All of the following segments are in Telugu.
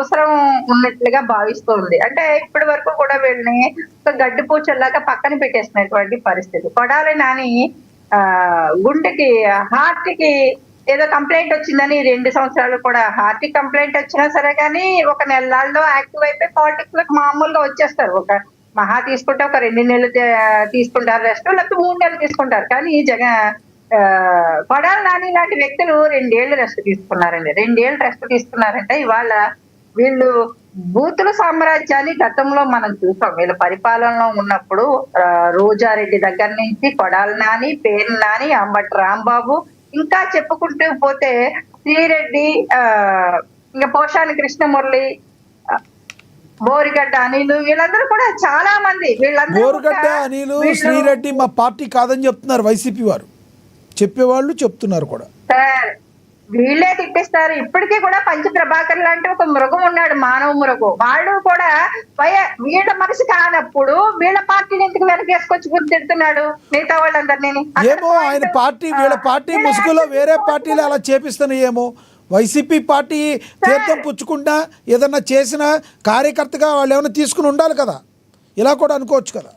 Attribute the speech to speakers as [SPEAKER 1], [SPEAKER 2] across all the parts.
[SPEAKER 1] అవసరం ఉన్నట్లుగా భావిస్తుంది. అంటే ఇప్పటి వరకు కూడా వీళ్ళని ఒక గడ్డి పూచల్లాగా పక్కన పెట్టేసినటువంటి పరిస్థితి. కొడాలి నాని గుండెకి, హార్ట్‌కి ఏదో కంప్లెయింట్ వచ్చిందని 2 సంవత్సరాలు కూడా హార్ట్‌కి కంప్లెయింట్ వచ్చినా సరే గానీ, ఒక నెలల్లో యాక్టివ్ అయిపోయి పాలిటిక్స్‌లోకి మామూలుగా వచ్చేస్తారు. మహా తీసుకుంటే ఒక 2 నెలలు తీసుకుంటారు రెస్ట్. లేకపోతే 3 నెలలు తీసుకుంటారు. కానీ కొడాలి నాని లాంటి వ్యక్తులు 2 ఏళ్ళు రెస్ట్ తీసుకున్నారండి. 2 ఏళ్ళు రెస్ట్ తీసుకున్నారంటే ఇవాళ వీళ్ళు బూతుల సామ్రాజ్యాన్ని గతంలో మనం చూసాం. వీళ్ళ పరిపాలనలో ఉన్నప్పుడు రోజారెడ్డి దగ్గర నుంచి కొడాలి నాని, పేర్ని నాని, అంబటి రాంబాబు ఇంకా చెప్పుకుంటూ పోతే శ్రీరెడ్డి, ఇంకా పోషాని కృష్ణమురళి, బోరిగడ్డ అనిలు వీళ్ళందరూ కూడా చాలా మంది.
[SPEAKER 2] బోరిగడ్డ అనిలు, శ్రీరెడ్డి మా పార్టీ కాదని చెప్తున్నారు వైసీపీ వారు. చెప్పేవాళ్ళు చెప్తున్నారు కూడా.
[SPEAKER 1] సార్ వీళ్ళే తిట్టిస్తారు. ఇప్పటికీ కూడా పంచ ప్రభాకర్ లాంటి ఒక మృగం ఉన్నాడు, మానవ మృగం. వాడు కూడా వీళ్ళ మనిషి కానప్పుడు వీళ్ళ పార్టీని ఎందుకు వెనకేసుకొచ్చి గుర్తిడుతున్నాడు మిగతా వాళ్ళందరినీ?
[SPEAKER 2] ఏమో ఆయన పార్టీ, వీళ్ళ పార్టీ ముసుగులో వేరే పార్టీలు అలా చేపిస్తున్నాయేమో. వైసీపీ పార్టీ తీర్థం పుచ్చుకుంటా ఏదన్నా చేసిన కార్యకర్తగా వాళ్ళు ఏమైనా తీసుకుని ఉండాలి కదా, ఇలా కూడా అనుకోవచ్చు కదా.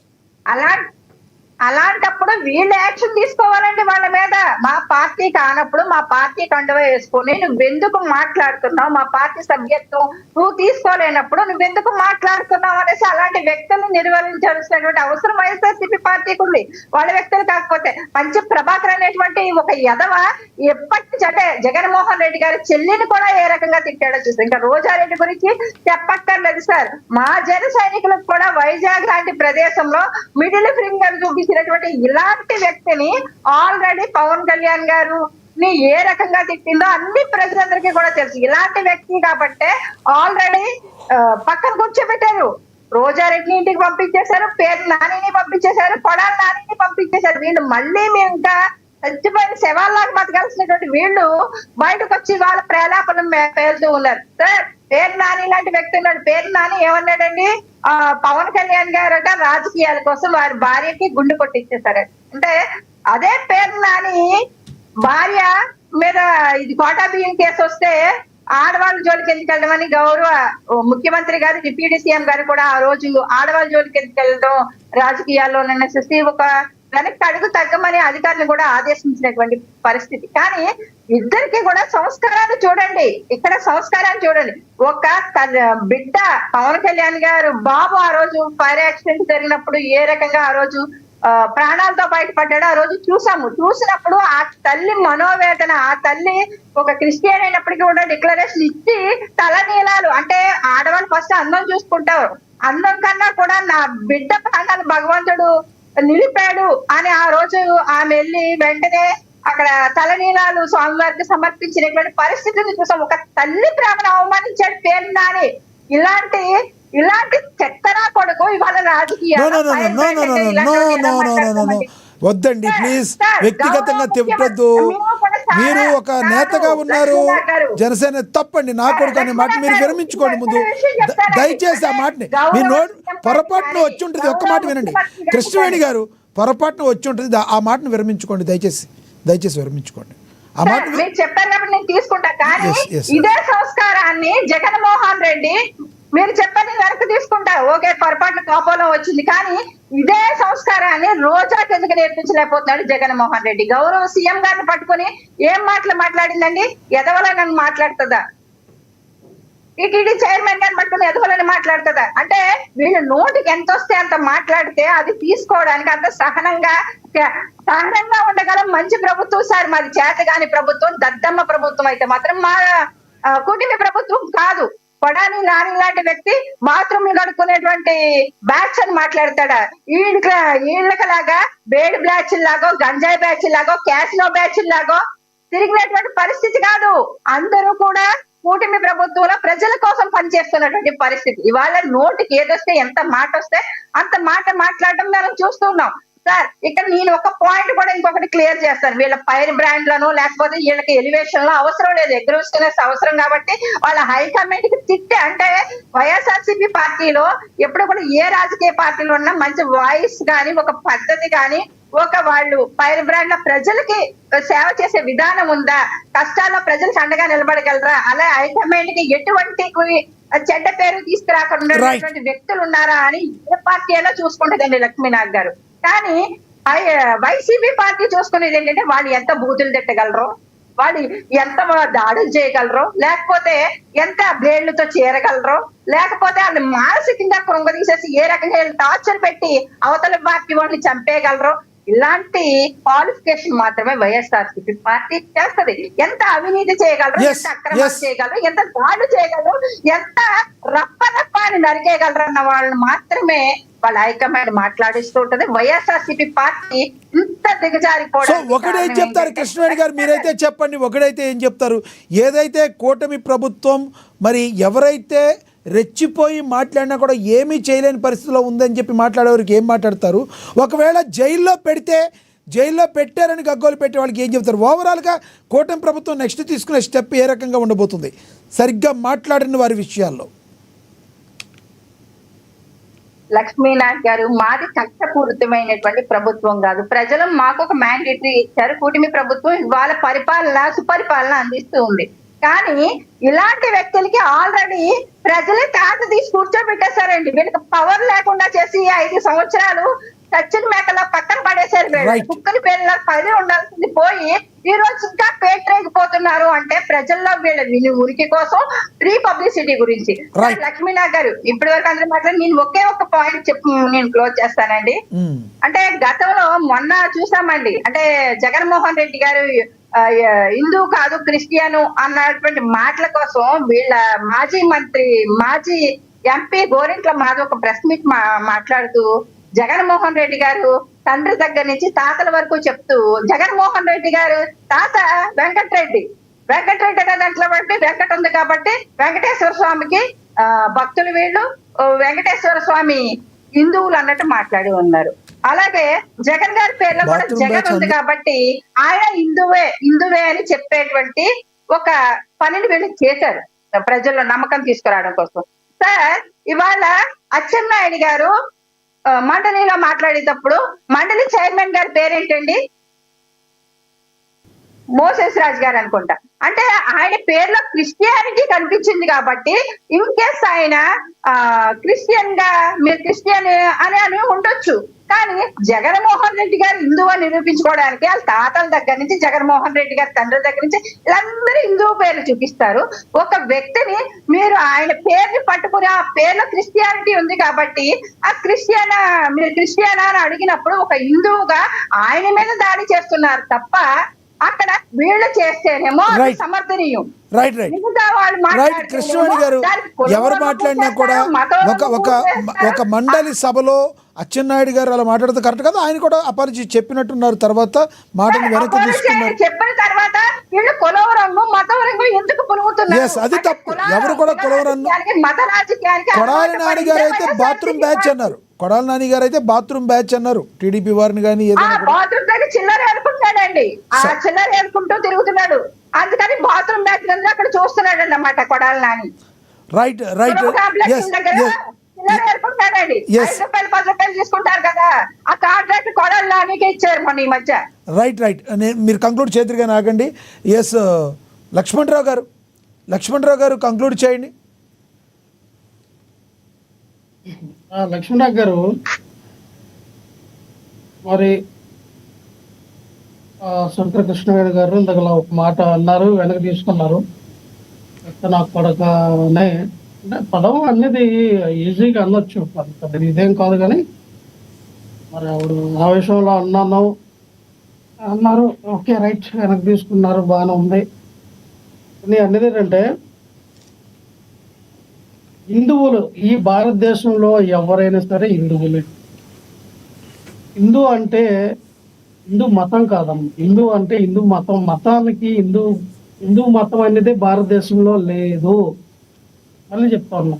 [SPEAKER 1] అలాంటప్పుడు వీళ్ళు యాక్షన్ తీసుకోవాలండి వాళ్ళ మీద. మా పార్టీ కానప్పుడు మా పార్టీ కండువ వేసుకొని నువ్వెందుకు మాట్లాడుతున్నావు, మా పార్టీ సభ్యత్వం నువ్వు తీసుకోలేనప్పుడు నువ్వెందుకు మాట్లాడుతున్నావు అనేసి అలాంటి వ్యక్తులను నిర్వహించాల్సినటువంటి అవసరం వైఎస్ఆర్సీపీ పార్టీకి ఉంది. వాళ్ళ వ్యక్తులు కాకపోతే పంచ ప్రభాకర్ అనేటువంటి ఒక యదవ ఎప్పటి నుంచి అంటే జగన్మోహన్ రెడ్డి గారి చెల్లిని కూడా ఏ రకంగా తిట్టాడో చూస్తాం. ఇంకా రోజారెడ్డి గురించి చెప్పక్కర్లేదు సార్. మా జన సైనికులకు కూడా వైజాగ్ లాంటి ప్రదేశంలో మిడిల్ ఫింగర్ చూపించినటువంటి ఇలాంటి వ్యక్తిని ఆల్రెడీ పవన్ కళ్యాణ్ గారు ఏ రకంగా తిట్టిందో అన్ని ప్రజలందరికీ కూడా తెలుసు. ఇలాంటి వ్యక్తి కాబట్టే ఆల్రెడీ పక్కన కూర్చోబెట్టారు. రోజారెడ్డిని ఇంటికి పంపించేశారు, పేరు నానిని పంపించేశారు, కొడాలి నానిని పంపించేశారు. వీళ్ళు మళ్ళీ మేము ఇంకా చచ్చిపోయిన శవాల్లాగా బతకాల్సినటువంటి వీళ్ళు బయటకు వచ్చి వాళ్ళ ప్రేలాపనం పేలుతూ ఉన్నారు. సార్ పేరు నాని లాంటి వ్యక్తి ఉన్నాడు. పేరు నాని ఏమన్నాడండి, పవన్ కళ్యాణ్ గారట రాజకీయాల కోసం వారి భార్యకి గుండు కొట్టించేశారు. అంటే అదే పేరు నాని భార్య మీద ఇది కోటా బియ్యం కేసు వస్తే ఆడవాళ్ళ జోలికి ఎందుకు వెళ్ళమని గౌరవ ముఖ్యమంత్రి గారు, డిప్యూటీ సీఎం గారు కూడా ఆ రోజు ఆడవాళ్ళ జోలికి ఎందుకు వెళ్ళడం రాజకీయాల్లో అనేసి ఒక వెనక్కి అడుగు తగ్గమని అధికారులు కూడా ఆదేశించినటువంటి పరిస్థితి. కానీ ఇద్దరికి కూడా సంస్కారాలు చూడండి, ఇక్కడ సంస్కారాలు చూడండి. ఒక బిడ్డ పవన్ కళ్యాణ్ గారు బాబు ఆ రోజు ఫైర్ యాక్సిడెంట్ జరిగినప్పుడు ఏ రకంగా ఆ రోజు ప్రాణాలతో బయటపడ్డాడు ఆ రోజు చూసినప్పుడు ఆ తల్లి మనోవేదన, ఆ తల్లి ఒక క్రిస్టియన్ అయినప్పటికీ కూడా డిక్లరేషన్ ఇచ్చి తలనీలాలు అంటే ఆడవాళ్ళు ఫస్ట్ అందం చూసుకుంటారు, అందం కన్నా కూడా నా బిడ్డ ప్రాణాలు భగవంతుడు నిలిపాడు అని ఆ రోజు ఆమె వెళ్ళి వెంటనే అక్కడ తలనీలాలు స్వామివారికి సమర్పించినటువంటి పరిస్థితిని చూసాం. ఒక తల్లి ప్రేమను అవమానించాడు పేరు నాని. ఇలాంటి చెత్తనా కొడుకు ఇవాళ
[SPEAKER 2] వద్దండి ప్లీజ్, వ్యక్తిగతంగా తిట్టొద్దు. మీరు ఒక నేతగా ఉన్నారు, జనసేన తప్పండి నా కొడుకు అనే మాట మీరు విరమించుకోండి. ముందు దయచేసి ఆ మాటని మీ పొరపాటున వచ్చి ఉంటుంది. ఒక్క మాట వినండి కృష్ణవేణి గారు, పొరపాటున వచ్చి ఉంటుంది, ఆ మాటను విరమించుకోండి. దయచేసి విరమించుకోండి ఆ మాట.
[SPEAKER 1] మీరు చెప్పారు కాబట్టి నేను తీసుకుంటా. కానీ ఇదే సంస్కారాన్ని జగన్మోహన్ రెడ్డి మీరు చెప్పని వెనక్కి తీసుకుంటారు. ఓకే పొరపాటు కోపంలో వచ్చింది, కానీ ఇదే సంస్కారాన్ని రోజాకి ఎందుకు నేర్పించలేకపోతున్నాడు జగన్మోహన్ రెడ్డి? గౌరవ సీఎం గారిని పట్టుకుని ఏం మాటలు మాట్లాడిందండి? ఎదవలని మాట్లాడుతుందా? టీటీడీ చైర్మన్ గారిని పట్టుకుని ఎదవలని మాట్లాడుతుందా? అంటే వీళ్ళు నోటికి ఎంత వస్తే అంత మాట్లాడితే అది తీసుకోవడానికి అంత సహనంగా ఉండగలం మంచి ప్రభుత్వం సార్. మాది చేతగాని ప్రభుత్వం, దద్దమ్మ ప్రభుత్వం అయితే మాత్రం మా కూటమి ప్రభుత్వం కాదు. కొడాలి నాని లాంటి వ్యక్తి బాత్రూమ్ కడుక్కునేటువంటి బ్యాచ్ అని మాట్లాడతాడా? వీళ్ళకి లాగా బేడ్ బ్యాచ్ లాగో, గంజాయి బ్యాచ్ లాగో, క్యాసినో బ్యాచ్ లాగో తిరిగినటువంటి పరిస్థితి కాదు. అందరూ కూడా కూటమి ప్రభుత్వంలో ప్రజల కోసం పనిచేస్తున్నటువంటి పరిస్థితి. ఇవాళ నోటికి ఏదొస్తే ఎంత మాట వస్తే అంత మాట మాట్లాడటం మనం చూస్తున్నాం. సార్ ఇక్కడ నేను ఒక పాయింట్ కూడా ఇంకొకటి క్లియర్ చేస్తాను. వీళ్ళ ఫైర్ బ్రాండ్లను లేకపోతే వీళ్ళకి ఎలివేషన్ లో అవసరం లేదు, ఎగ్రోస్నెస్ అవసరం కాబట్టి వాళ్ళ హైకమాండ్ కి తిట్టే అంటే వైఎస్ఆర్సీపీ పార్టీలో ఎప్పుడు కూడా ఏ రాజకీయ పార్టీలో ఉన్నా మంచి వాయిస్ కానీ ఒక పద్ధతి కానీ ఒక వాళ్ళు పైన బ్రాండ్ ప్రజలకి సేవ చేసే విధానం ఉందా, కష్టాల్లో ప్రజలకు అండగా నిలబడగలరా, అలా హైకమాండ్ కి ఎటువంటి చెడ్డ పేరు తీసుకురాకుండా వ్యక్తులు ఉన్నారా అని ఏ పార్టీ అయినా చూసుకుంటుందండి లక్ష్మీనాథ్ గారు. కానీ వైసీపీ పార్టీ చూసుకునేది ఏంటంటే వాళ్ళు ఎంత బూతులు తిట్టగలరో, వాళ్ళు ఎంత దాడులు చేయగలరో, లేకపోతే ఎంత బ్లేడ్లతో చేరగలరో, లేకపోతే వాళ్ళు మానసికంగా కృంగదీసేసి ఏ రకంగా టార్చర్ పెట్టి అవతల పార్టీ వాళ్ళని చంపేయగలరో, ఇలాంటి క్వాలిఫికేషన్ మాత్రమే వైఎస్ఆర్సీపీ పార్టీ చేస్తది. ఎంత అవినీతి చేయగలరు, ఎంత అక్రమాలు చేయగలరు, ఎంత దాడులు చేయగలరు, ఎంత రప్ప అని నరికేయగలరు అన్న వాళ్ళని మాత్రమే వాళ్ళ హైకమాండ్ మాట్లాడిస్తూ ఉంటది. వైఎస్ఆర్సీపీ పార్టీ ఇంత దిగజారిపోవడం.
[SPEAKER 2] ఒకటే చెప్తారు కృష్ణవేణి గారు, మీరైతే చెప్పండి, ఒకటైతే ఏం చెప్తారు? ఏదైతే కూటమి ప్రభుత్వం మరి ఎవరైతే రెచ్చిపోయి మాట్లాడినా కూడా ఏమీ చేయలేని పరిస్థితిలో ఉందని చెప్పి మాట్లాడేవారికి ఏం మాట్లాడతారు? ఒకవేళ జైల్లో పెడితే, జైల్లో పెట్టారని గగ్గోలు పెట్టే వాళ్ళకి ఏం చెప్తారు? ఓవరాల్గా కూటమి ప్రభుత్వం నెక్స్ట్ తీసుకునే స్టెప్ ఏ రకంగా ఉండబోతుంది సరిగ్గా మాట్లాడిన వారి విషయాల్లో?
[SPEAKER 1] లక్ష్మీనాథ్ గారు, మాది కక్షపూరితమైనటువంటి ప్రభుత్వం కాదు. ప్రజలు మాకు ఒక మ్యాండేటరీ ఇచ్చారు. కూటమి ప్రభుత్వం ఇవాళ పరిపాలన సుపరిపాలన అందిస్తూ ఉంది. కానీ ఇలాంటి వ్యక్తులకి ఆల్రెడీ ప్రజలే తాట తీసి కూర్చోబెట్టేశారండి. వీళ్ళకి పవర్ లేకుండా చేసి 5 సంవత్సరాలు చచ్చిన మేకలా పక్కన పడేశారు. కుక్కని పేరులా పది ఉండాల్సింది పోయి ఈ రోజు ఇంకా పేటరేగిపోతున్నారు అంటే ప్రజల్లో వీళ్ళ ఉనికి కోసం ఫ్రీ పబ్లిసిటీ గురించి. లక్ష్మీనాథ్ గారు, ఇప్పటి వరకు అందరూ మాట్లాడి నేను ఒకే ఒక పాయింట్ చెప్పి నేను క్లోజ్ చేస్తానండి. అంటే గతంలో మొన్న చూసామండి, అంటే జగన్మోహన్ రెడ్డి గారు హిందూ కాదు క్రిస్టియను అన్నటువంటి మాటల కోసం వీళ్ళ మాజీ ఎంపీ గోరింట్ల మాధవ్ ఒక ప్రెస్ మీట్ మాట్లాడుతూ జగన్మోహన్ రెడ్డి గారు తండ్రి దగ్గర నుంచి తాతల వరకు చెప్తూ, జగన్మోహన్ రెడ్డి గారు తాత వెంకటరెడ్డి అనే దాంట్లో బట్టి వెంకట ఉంది కాబట్టి వెంకటేశ్వర స్వామికి భక్తులు వీళ్ళు, వెంకటేశ్వర స్వామి హిందువులు అన్నట్టు మాట్లాడి ఉన్నారు. అలాగే జగన్ గారి పేర్లో కూడా జగన్ ఉంది కాబట్టి ఆయన హిందువే అని చెప్పేటువంటి ఒక పనిని వీళ్ళు చేశారు ప్రజల్లో నమ్మకం తీసుకురావడం కోసం. సార్, ఇవాళ అచ్చెన్నాయుడు గారు మండలిలో మాట్లాడేటప్పుడు మండలి చైర్మన్ గారి పేరేంటండి? మోసెస్ రాజు గారు అనుకుంటా. అంటే ఆయన పేరులో క్రిస్టియానిటీ కనిపించింది కాబట్టి ఇన్ కేస్ ఆయన క్రిస్టియన్ గా మీరు క్రిస్టియన్ అని ఉండొచ్చు. కానీ జగన్మోహన్ రెడ్డి గారు హిందువు అని నిరూపించుకోవడానికి వాళ్ళ తాతల దగ్గర నుంచి జగన్మోహన్ రెడ్డి గారి తండ్రి దగ్గర నుంచి వీళ్ళందరూ హిందువు పేర్లు చూపిస్తారు. ఒక వ్యక్తిని మీరు ఆయన పేరుని పట్టుకుని ఆ పేరులో క్రిస్టియానిటీ ఉంది కాబట్టి మీరు క్రిస్టియనా అని అడిగినప్పుడు ఒక హిందువుగా ఆయన మీద దాడి చేస్తున్నారు తప్ప అక్కడ వీళ్ళు చేస్తేనేమో సమర్థనీయం.
[SPEAKER 2] రైట్. కృష్ణవేణి గారు, ఎవరు మాట్లాడినా కూడా ఒక మండలి సభలో అచ్చెన్నాయుడు గారు అలా మాట్లాడితే కరెక్ట్ కదా? ఆయన కూడా అపాలజీ చెప్పినట్టున్నారు, తర్వాత మాటను వెనక్కి తీసుకున్నారు.
[SPEAKER 1] చెప్పిన తర్వాత వీళ్ళు కులం రంగు మతం రంగు ఎందుకు పులుగుతున్నారు?
[SPEAKER 2] అది తప్పు. ఎవరు కూడా కులం రంగు.
[SPEAKER 1] మత రాజకీయానికి
[SPEAKER 2] కొడాలి నాని గారు అయితే బాత్రూమ్ బ్యాచ్ అన్నారు. కొడాలి నాని గారు అయితే బాత్రూమ్ బ్యాచ్ అన్నారు. టీడీపీ వారిని కానీ
[SPEAKER 1] బాత్రూమ్ దగ్గర చిల్లర ఏరుకుంటున్నాడండి. ఆ చిల్లర ఏరుకుంటూ తిరుగుతున్నాడు. అందుకని బాత్రూమ్ బ్యాచ్ అక్కడ చూస్తున్నాడు అన్నమాట కొడాలి నాని.
[SPEAKER 2] రైట్.
[SPEAKER 1] తీసుకుంటారు కదా, ఆ కాంట్రాక్ట్ కొడాలి నానికి ఇచ్చారు మొన్న ఈ మధ్య.
[SPEAKER 2] రైట్. మీరు కంక్లూడ్ చేతురుగా ఆగండి. ఎస్, లక్ష్మణరావు గారు కంక్లూడ్ చేయండి.
[SPEAKER 3] లక్ష్మణరావు గారు, మరి శంకర కృష్ణవేణి గారు ఇందాక ఒక మాట అన్నారు, వెనక్కి తీసుకున్నారు. నా కొడకనే అంటే పదం అనేది ఈజీగా అనొచ్చు, ఇదేం కాదు. కానీ మరి ఆవిడ ఆవేశంలో అన్నారు, ఓకే రైట్, వెనక్కి తీసుకున్నారు, బాగానే ఉంది. కానీ అనేది ఏంటంటే హిందువులు ఈ భారతదేశంలో ఎవరైనా సరే హిందువులే. హిందూ అంటే హిందూ మతం కాదమ్మ. హిందూ అంటే హిందూ మతం. మతానికి హిందూ మతం అనేది భారతదేశంలో లేదు. మళ్ళీ చెప్తా ఉన్నా.